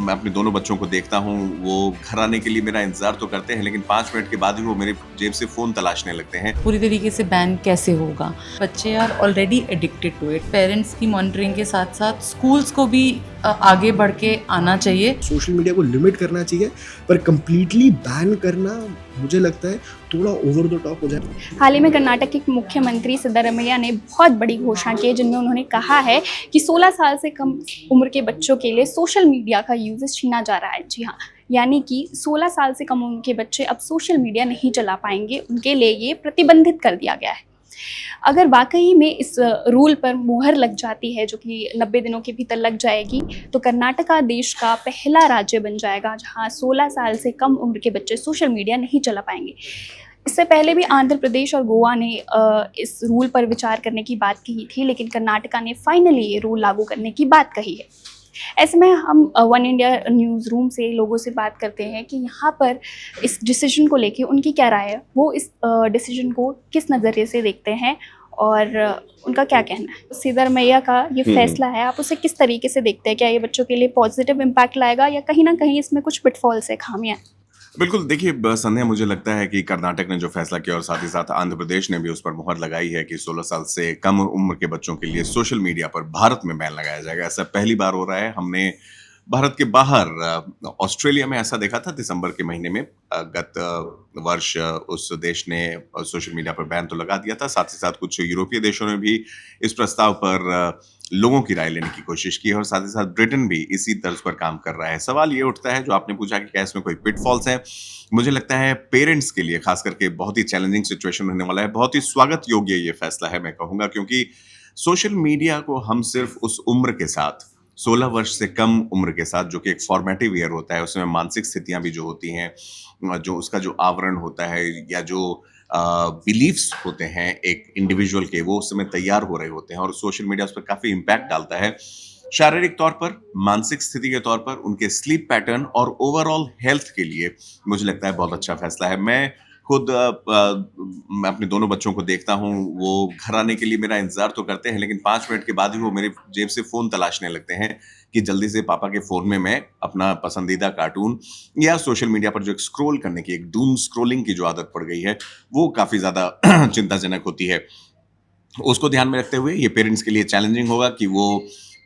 मैं अपने दोनों बच्चों को देखता हूँ, वो घर आने के लिए मेरा इंतज़ार तो करते हैं, लेकिन 5 मिनट के बाद ही वो मेरी जेब से फ़ोन तलाशने लगते हैं। पूरी तरीके से बैन कैसे होगा? बच्चे are already addicted to it. Parents की मॉनिटरिंग के साथ-साथ स्कूल्स को भी आगे बढ़ के आना चाहिए। सोशल मीडिया को लिमिट करना चाहिए, पर कंप्लीटली बैन करना मुझे लगता है थोड़ा ओवर द टॉप हो जाए। हाल ही में कर्नाटक के मुख्यमंत्री सिद्धारमैया ने बहुत बड़ी घोषणा की है, जिनमें उन्होंने कहा है कि 16 साल से कम उम्र के बच्चों के लिए सोशल मीडिया का यूजेस छीना जा रहा है। जी हाँ, यानी कि 16 साल से कम उम्र के बच्चे अब सोशल मीडिया नहीं चला पाएंगे, उनके लिए ये प्रतिबंधित कर दिया गया है। अगर वाकई में इस रूल पर मुहर लग जाती है, जो कि 90 दिनों के भीतर लग जाएगी, तो कर्नाटका देश का पहला राज्य बन जाएगा जहां 16 साल से कम उम्र के बच्चे सोशल मीडिया नहीं चला पाएंगे। इससे पहले भी आंध्र प्रदेश और गोवा ने इस रूल पर विचार करने की बात कही थी, लेकिन कर्नाटका ने फाइनली ये रूल लागू करने की बात कही है। ऐसे में हम वन इंडिया न्यूज़ रूम से लोगों से बात करते हैं कि यहाँ पर इस डिसीजन को लेके उनकी क्या राय है, वो इस डिसीजन को किस नज़रिए से देखते हैं और उनका क्या कहना है। सिद्धारमैया का ये फैसला है, आप उसे किस तरीके से देखते हैं? क्या ये बच्चों के लिए पॉजिटिव इम्पैक्ट लाएगा या कहीं ना कहीं इसमें कुछ पिटफॉल्स है, खामियां? बिल्कुल, देखिए संध्या मुझे लगता है कि कर्नाटक ने जो फ़ैसला किया और साथ ही साथ आंध्र प्रदेश ने भी उस पर मुहर लगाई है कि 16 साल से कम उम्र के बच्चों के लिए सोशल मीडिया पर भारत में बैन लगाया जाएगा। ऐसा पहली बार हो रहा है। हमने भारत के बाहर ऑस्ट्रेलिया में ऐसा देखा था दिसंबर के महीने में। गत वर्ष उस देश ने सोशल मीडिया पर बैन तो लगा दिया था। साथ ही साथ कुछ यूरोपीय देशों ने भी इस प्रस्ताव पर लोगों की राय लेने की कोशिश की है और साथ ही साथ ब्रिटेन भी इसी तर्ज पर काम कर रहा है। सवाल ये उठता है, जो आपने पूछा कि क्या इसमें कोई पिटफॉल्स हैं? मुझे लगता है पेरेंट्स के लिए खास करके बहुत ही चैलेंजिंग सिचुएशन होने वाला है। बहुत ही स्वागत योग्य ये फैसला है मैं कहूँगा, क्योंकि सोशल मीडिया को हम सिर्फ़ उस उम्र के साथ 16 वर्ष से कम उम्र के साथ, जो कि एक फॉर्मेटिव ईयर होता है, उसमें मानसिक स्थितियाँ भी जो होती हैं, जो उसका जो आवरण होता है या जो बिलीफ्स होते हैं एक इंडिविजुअल के, वो उस समय तैयार हो रहे होते हैं और सोशल मीडिया उस पर काफ़ी इम्पैक्ट डालता है। शारीरिक तौर पर, मानसिक स्थिति के तौर पर, उनके स्लीप पैटर्न और ओवरऑल हेल्थ के लिए मुझे लगता है बहुत अच्छा फैसला है। मैं खुद मैं अपने दोनों बच्चों को देखता हूँ, वो घर आने के लिए मेरा इंतज़ार तो करते हैं, लेकिन 5 मिनट के बाद ही वो मेरी जेब से फ़ोन तलाशने लगते हैं कि जल्दी से पापा के फ़ोन में मैं अपना पसंदीदा कार्टून या सोशल मीडिया पर जो एक स्क्रॉल करने की, एक डूम स्क्रॉलिंग की जो आदत पड़ गई है, वो काफ़ी ज़्यादा चिंताजनक होती है। उसको ध्यान में रखते हुए ये पेरेंट्स के लिए चैलेंजिंग होगा कि वो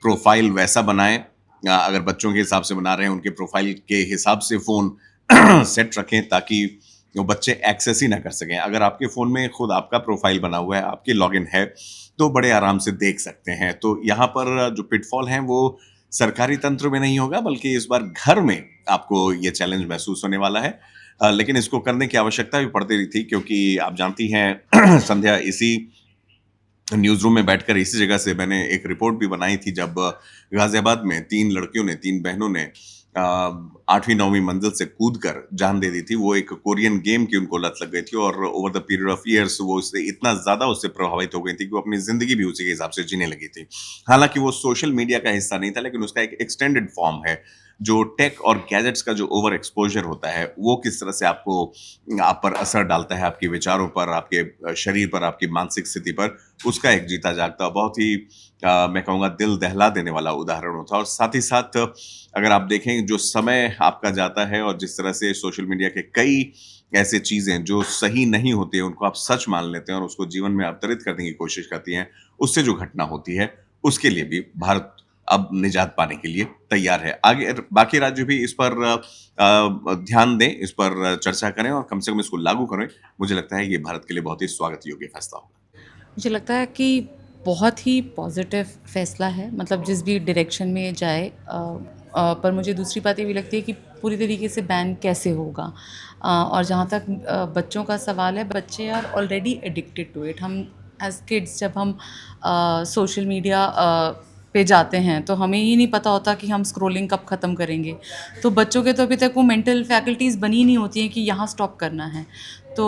प्रोफ़ाइल वैसा बनाएँ, अगर बच्चों के हिसाब से बना रहे हैं, उनके प्रोफ़ाइल के हिसाब से फ़ोन सेट रखें ताकि वो बच्चे एक्सेस ही ना कर सकें। अगर आपके फ़ोन में खुद आपका प्रोफ़ाइल बना हुआ है, आपकी लॉगिन है, तो बड़े आराम से देख सकते हैं। तो यहाँ पर जो पिटफॉल हैं, वो सरकारी तंत्र में नहीं होगा, बल्कि इस बार घर में आपको ये चैलेंज महसूस होने वाला है। लेकिन इसको करने की आवश्यकता भी पड़ती रही थी, क्योंकि आप जानती हैं संध्या, इसी न्यूज़ रूम में बैठकर इसी जगह से मैंने एक रिपोर्ट भी बनाई थी, जब गाज़ियाबाद में 3 लड़कियों ने, 3 बहनों ने 8वीं 9वीं मंजिल से कूदकर जान दे दी थी। वो एक कोरियन गेम की उनको लत लग गई थी और over the period of years वो उससे इतना ज़्यादा उससे प्रभावित हो गई थी कि वो अपनी ज़िंदगी भी उसी के हिसाब से जीने लगी थी। हालाँकि वो सोशल मीडिया का हिस्सा नहीं था, लेकिन उसका एक एक्सटेंडेड फॉर्म है। जो टेक और गैजेट्स का जो ओवर एक्सपोज़र होता है, वो किस तरह से आप पर असर डालता है, आपके विचारों पर, आपके शरीर पर, आपकी मानसिक स्थिति पर, उसका एक जीता जागता बहुत ही मैं कहूँगा दिल दहला देने वाला उदाहरण होता है। और साथ ही साथ अगर आप देखें जो समय आपका जाता है और जिस तरह से सोशल मीडिया के कई ऐसे चीज़ें जो सही नहीं होती हैं, उनको आप सच मान लेते हैं और उसको जीवन में अवतरित करने की कोशिश करती हैं, उससे जो घटना होती है, उसके लिए भी भारत अब निजात पाने के लिए तैयार है। आगे बाकी राज्य भी इस पर ध्यान दें, इस पर चर्चा करें और कम से कम इसको लागू करें। मुझे लगता है ये भारत के लिए बहुत ही स्वागत योग्य फैसला होगा। मुझे लगता है कि बहुत ही पॉजिटिव फ़ैसला है, मतलब जिस भी डायरेक्शन में ये जाए। पर मुझे दूसरी बात ये भी लगती है कि पूरी तरीके से बैन कैसे होगा। और जहाँ तक बच्चों का सवाल है, बच्चे are already addicted to it. हम एज़ किड्स जब हम सोशल मीडिया पे जाते हैं, तो हमें ही नहीं पता होता कि हम स्क्रॉलिंग कब ख़त्म करेंगे। तो बच्चों के तो अभी तक वो मेंटल फैकल्टीज़ बनी नहीं होती हैं कि यहाँ स्टॉप करना है। तो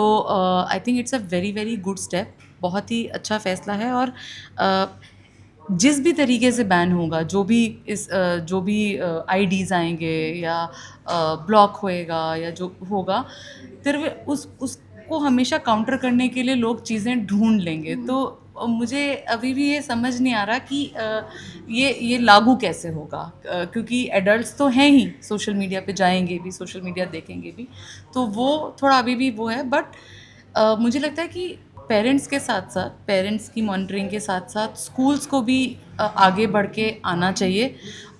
I think it's a very very good step. बहुत ही अच्छा फ़ैसला है। और जिस भी तरीके से बैन होगा, जो भी आईडीज़ आएंगे या ब्लॉक होएगा या जो होगा, फिर उसको हमेशा काउंटर करने के लिए लोग चीज़ें ढूंढ लेंगे। तो मुझे अभी भी ये समझ नहीं आ रहा कि ये लागू कैसे होगा, क्योंकि एडल्ट्स तो हैं ही, सोशल मीडिया पे जाएंगे भी, सोशल मीडिया देखेंगे भी, तो वो थोड़ा अभी भी वो है। बट मुझे लगता है कि पेरेंट्स के साथ साथ, पेरेंट्स की मॉनिटरिंग के साथ साथ स्कूल्स को भी आगे बढ़ के आना चाहिए।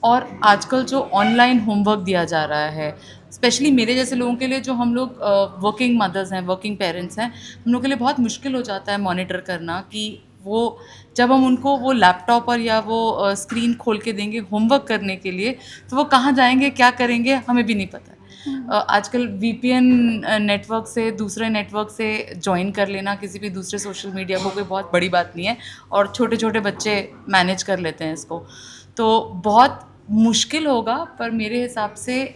और आजकल जो ऑनलाइन होमवर्क दिया जा रहा है, स्पेशली मेरे जैसे लोगों के लिए, जो हम लोग वर्किंग मदर्स हैं, वर्किंग पेरेंट्स हैं, हम लोग के लिए बहुत मुश्किल हो जाता है मॉनिटर करना कि वो, जब हम उनको वो लैपटॉप और या वो स्क्रीन खोल के देंगे होमवर्क करने के लिए, तो वो कहाँ जाएंगे, क्या करेंगे, हमें भी नहीं पता है। आजकल वीपीएन नेटवर्क से, दूसरे नेटवर्क से ज्वाइन कर लेना किसी भी दूसरे सोशल मीडिया को कोई बहुत बड़ी बात नहीं है, और छोटे छोटे बच्चे मैनेज कर लेते हैं इसको, तो बहुत मुश्किल होगा। पर मेरे हिसाब से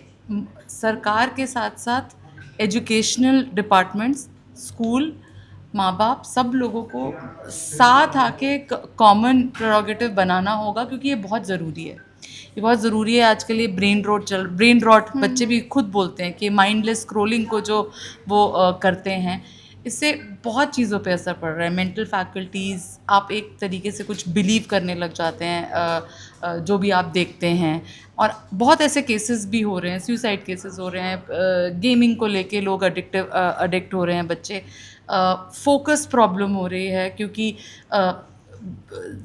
सरकार के साथ साथ एजुकेशनल डिपार्टमेंट्स, स्कूल, माँ बाप, सब लोगों को साथ आके कॉमन प्रेरोगेटिव बनाना होगा, क्योंकि ये बहुत ज़रूरी है। ये बहुत ज़रूरी है आजकल। ये ब्रेन रॉट बच्चे भी खुद बोलते हैं कि माइंडलेस स्क्रोलिंग को जो वो करते हैं, इससे बहुत चीज़ों पे असर पड़ रहा है। मेंटल फैकल्टीज़, आप एक तरीके से कुछ बिलीव करने लग जाते हैं जो भी आप देखते हैं। और बहुत ऐसे केसेस भी हो रहे हैं, सुसाइड केसेस हो रहे हैं, गेमिंग को लेके लोग अडिक्ट हो रहे हैं बच्चे, फोकस प्रॉब्लम हो रही है, क्योंकि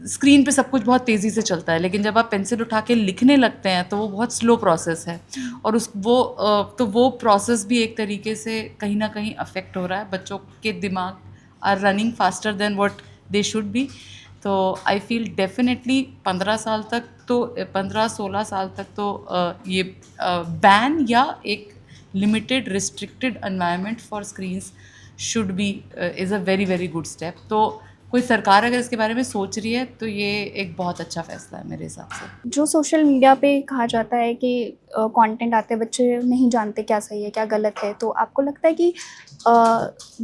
स्क्रीन पे सब कुछ बहुत तेज़ी से चलता है, लेकिन जब आप पेंसिल उठा के लिखने लगते हैं तो वो बहुत स्लो प्रोसेस है, और तो वो प्रोसेस भी एक तरीके से कहीं ना कहीं अफेक्ट हो रहा है। बच्चों के दिमाग are running faster than what they should be. तो आई फील डेफिनेटली 15-16 साल तक तो ये बैन या एक limited restricted environment for screens should be is a very very good step. तो कोई सरकार अगर इसके बारे में सोच रही है तो ये एक बहुत अच्छा फैसला है मेरे हिसाब से। जो सोशल मीडिया पे कहा जाता है कि कंटेंट आते हैं, बच्चे नहीं जानते क्या सही है क्या गलत है, तो आपको लगता है कि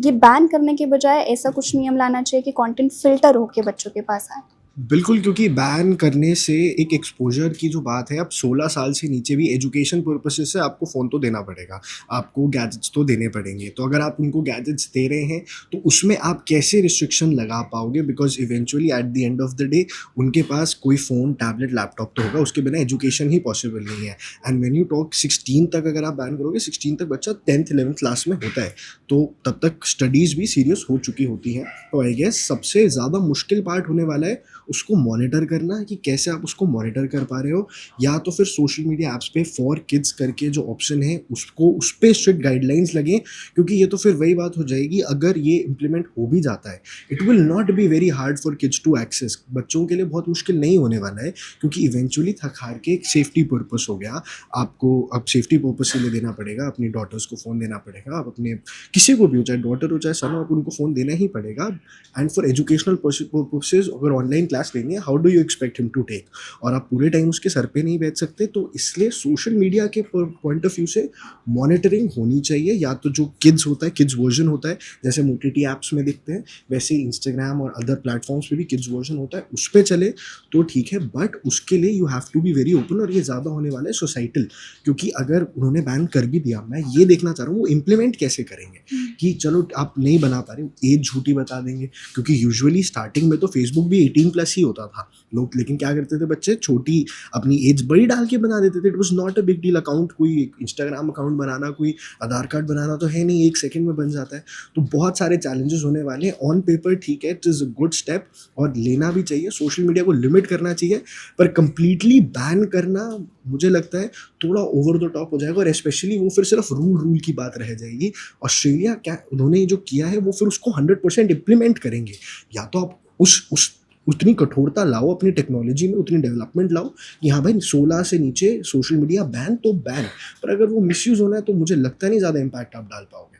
ये बैन करने के बजाय ऐसा कुछ नियम लाना चाहिए कि कंटेंट फिल्टर होके बच्चों के पास आए? बिल्कुल, क्योंकि बैन करने से एक एक्सपोज़र की जो बात है, अब 16 साल से नीचे भी एजुकेशन पर्पसेस से आपको फ़ोन तो देना पड़ेगा, आपको गैजेट्स तो देने पड़ेंगे। तो अगर आप उनको गैजेट्स दे रहे हैं, तो उसमें आप कैसे रिस्ट्रिक्शन लगा पाओगे? Because eventually at the end of the day उनके पास कोई फ़ोन, टैबलेट, लैपटॉप तो होगा, उसके बिना एजुकेशन ही पॉसिबल नहीं है। एंड व्हेन यू टॉक 16 तक अगर आप बैन करोगे, 16 तक बच्चा 10th 11th क्लास में होता है, तो तब तक स्टडीज़ भी सीरियस हो चुकी होती हैं। तो आई गेस सबसे ज़्यादा मुश्किल पार्ट होने वाला है उसको मॉनिटर करना, कि कैसे आप उसको मॉनिटर कर पा रहे हो, या तो फिर सोशल मीडिया ऐप्स पे फॉर किड्स करके जो ऑप्शन है उसको, उस पे स्ट्रिक्ट गाइडलाइंस लगें, क्योंकि ये तो फिर वही बात हो जाएगी, अगर ये इम्प्लीमेंट हो भी जाता है, it will not be very hard for kids to access. बच्चों के लिए बहुत मुश्किल नहीं होने वाला है, क्योंकि इवेंचुअली थक हार के एक सेफ्टी पर्पस हो गया, आपको अब सेफ्टी पर्पस के लिए देना पड़ेगा, अपनी डॉटर्स को फ़ोन देना पड़ेगा, आप अपने किसी को भी हो, चाहे डॉटर हो चाहे सन हो, आप उनको फ़ोन देना ही पड़ेगा। एंड फॉर एजुकेशनल पर्पसेज अगर ऑनलाइन क्लास लेनी है, how do you expect him to take, और आप पूरे टाइम उसके सर पे नहीं बैठ सकते। तो इसलिए सोशल मीडिया के पॉइंट ऑफ व्यू से मॉनिटरिंग होनी चाहिए, या तो जो किड्स होता है, किड्स वर्जन होता है, जैसे OTT ऐप्स में दिखते हैं, वैसे इंस्टाग्राम और अदर प्लेटफॉर्म्स पे भी किड्स वर्जन होता है, उस पर चले तो ठीक है। बट उसके लिए you have to be very open, और ये ज़्यादा होने वाला है सोसाइटल, क्योंकि अगर उन्होंने बैन कर भी दिया, मैं ये देखना चाह रहा हूँ वो इम्प्लीमेंट कैसे करेंगे, कि चलो आप नहीं बना पा रहे, एज झूठी बता देंगे, क्योंकि यूजुअली स्टार्टिंग में तो फेसबुक भी 18+ ही होता था लोग, लेकिन क्या करते थे बच्चे, छोटी अपनी एज बड़ी डाल के बना देते थे। It was not a big deal. Account, कोई इंस्टाग्राम अकाउंट बनाना, कोई आधार कार्ड बनाना तो है नहीं, 1 सेकंड में बन जाता है। तो बहुत सारे चैलेंजेस होने वाले हैं। ऑन पेपर ठीक है, it is a good step, और लेना भी चाहिए। सोशल मीडिया को लिमिट करना चाहिए, पर कंप्लीटली बैन करना मुझे लगता है थोड़ा ओवर द टॉप हो जाएगा, और स्पेशली वो फिर सिर्फ रूल की बात रह जाएगी। ऑस्ट्रेलिया क्या उन्होंने जो किया है वो फिर उसको 100% इम्प्लीमेंट करेंगे, या तो आप उस उतनी कठोरता लाओ अपनी टेक्नोलॉजी में, उतनी डेवलपमेंट लाओ कि हाँ भाई 16 से नीचे सोशल मीडिया बैन तो बैन, पर अगर वो मिसयूज़ होना है तो मुझे लगता नहीं ज़्यादा इम्पैक्ट आप डाल पाओगे।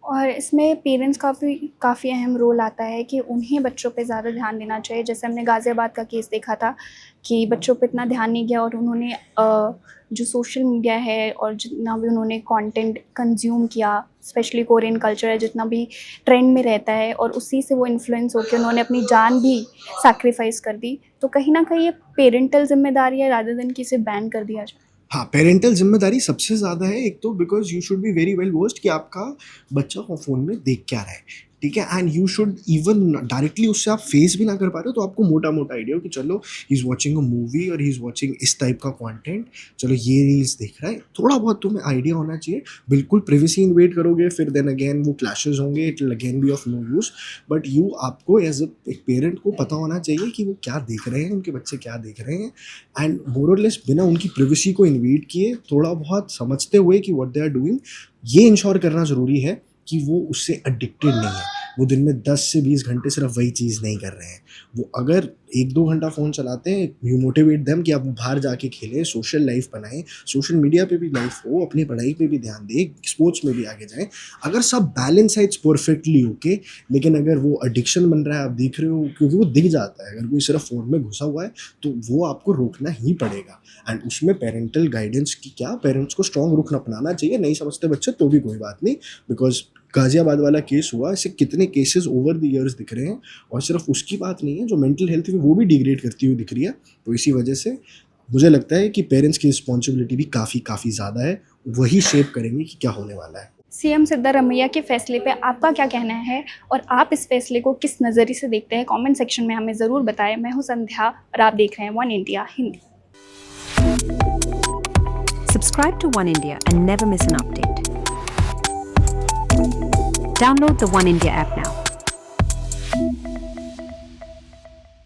और इसमें पेरेंट्स का भी काफ़ी अहम रोल आता है कि उन्हें बच्चों पे ज़्यादा ध्यान देना चाहिए। जैसे हमने गाज़ियाबाद का केस देखा था कि बच्चों पे इतना ध्यान नहीं गया, और उन्होंने जो सोशल मीडिया है और जितना भी उन्होंने कंटेंट कंज्यूम किया, स्पेशली कोरियन कल्चर है, जितना भी ट्रेंड में रहता है, और उसी से वो इन्फ्लुएंस होकर उन्होंने अपनी जान भी सैक्रिफाइस कर दी। तो कहीं ना कहीं ये पेरेंटल जिम्मेदारी है रादर देन कि इसे बैन कर दिया जाए। हाँ, पेरेंटल जिम्मेदारी सबसे ज़्यादा है। एक तो because you should be very well versed कि आपका बच्चा फ़ोन में देख क्या रहा है, ठीक है, and you should even directly उससे आप फेस भी ना कर पा रहे हो तो आपको मोटा मोटा आइडिया हो कि चलो he is watching a movie और ही इज़ वॉचिंग इस टाइप का कंटेंट, चलो ये रील्स देख रहा है, थोड़ा बहुत तुम्हें आइडिया होना चाहिए। बिल्कुल प्रिवेसी इन्वेट करोगे फिर देन अगेन वो क्लैशेस होंगे, it will again be of no use. But you आपको एज एक पेरेंट को पता होना चाहिए कि वो क्या देख रहे हैं, उनके बच्चे क्या देख रहे हैं, एंड मोर और लेस बिना उनकी प्रिवेसी को इन्वेट किए थोड़ा बहुत समझते हुए कि व्हाट दे आर डूइंग, ये इंश्योर करना ज़रूरी है कि वो उससे एडिक्टेड नहीं है, वो दिन में 10 से 20 घंटे सिर्फ वही चीज़ नहीं कर रहे हैं। वो अगर 1-2 घंटा फ़ोन चलाते हैं, यू मोटिवेट देम कि आप बाहर जाके खेलें, सोशल लाइफ बनाएं, सोशल मीडिया पे भी लाइफ हो, अपनी पढ़ाई पे भी ध्यान दें, स्पोर्ट्स में भी आगे जाएं। अगर सब बैलेंस है इट्स परफेक्टली ओके, लेकिन अगर वो एडिक्शन बन रहा है, आप देख रहे हो, क्योंकि वो दिख जाता है, अगर कोई सिर्फ फ़ोन में घुसा हुआ है तो वो आपको रोकना ही पड़ेगा। एंड उसमें पेरेंटल गाइडेंस की क्या, पेरेंट्स को स्ट्रॉन्ग रुख अपनाना चाहिए। नहीं समझते बच्चे तो भी कोई बात नहीं, बिकॉज गाजियाबाद वाला केस हुआ, ऐसे कितने केसेस ओवर द इयर्स दिख रहे हैं, और सिर्फ उसकी बात नहीं है, जो मेंटल हेल्थ है वो भी डिग्रेड करती हुई दिख रही है। तो इसी वजह से मुझे लगता है कि पेरेंट्स की रिस्पॉन्सिबिलिटी भी काफ़ी ज़्यादा है, वही शेप करेंगे कि क्या होने वाला है। सीएम सिद्धारमैया के फैसले पे आपका क्या कहना है और आप इस फैसले को किस नज़रिए से देखते हैं? कमेंट सेक्शन में हमें ज़रूर बताएं। मैं हूं संध्या और आप देख रहे हैं one India Hindi. Subscribe to One India and never miss an update. Download the One India app now.